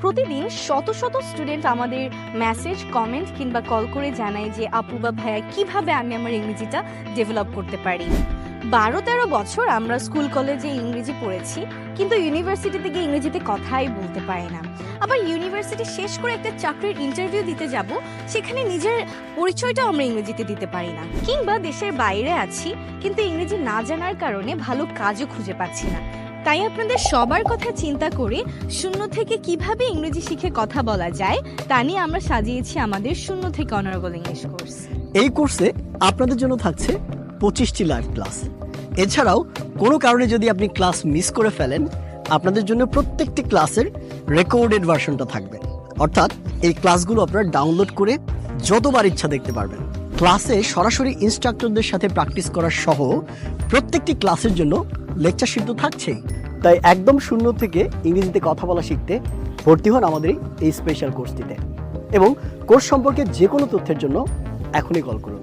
প্রতিদিন শত শত স্টুডেন্ট আমাদের মেসেজ, কমেন্ট কিংবা কল করে জানায় যে আপু বা ভাইয়া কিভাবে আমি আমার ইংরেজিটা ডেভেলপ করতে পারি। 12-13 বছর আমরা স্কুল কলেজে ইংরেজি পড়েছি, কিন্তু ইউনিভার্সিটিতে গিয়ে ইংরেজিতে কথাই বলতে পারি না। আবার ইউনিভার্সিটি শেষ করে একটা চাকরির ইন্টারভিউ দিতে যাব, সেখানে নিজের পরিচয়টাও আমরা ইংরেজিতে দিতে পারি না। কিংবা দেশের বাইরে আছি, কিন্তু ইংরেজি না জানার কারণে ভালো কাজও খুঁজে পাচ্ছি না। তাই আপনাদের সবার কথা চিন্তা করে শূন্য থেকে কিভাবে ইংরেজি শিখে কথা বলা যায় তা নিয়ে আমরা সাজিয়েছি আমাদের শূন্য থেকে অনারেবল ইংলিশ কোর্স। এই কোর্সে আপনাদের জন্য থাকছে 25টি লাইভ ক্লাস। এছাড়াও কোনো কারণে যদি আপনি ক্লাস মিস করে ফেলেন, আপনাদের জন্য প্রত্যেকটি ক্লাসের রেকর্ডেড ভার্সনটা থাকবে। অর্থাৎ এই ক্লাসগুলো আপনারা ডাউনলোড করে যতবার ইচ্ছা দেখতে পারবেন। ক্লাসে সরাসরি ইনস্ট্রাক্টরদের সাথে প্র্যাকটিস করা সহ প্রত্যেকটি ক্লাসের জন্য লেকচার শিট তো থাকছেই। তাই একদম শূন্য থেকে ইংরেজিতে কথা বলা শিখতে ভর্তি হন আমাদের এই স্পেশাল কোর্সটিতে। এবং কোর্স সম্পর্কে যে কোনো তথ্যের জন্য এখনই কল করুন।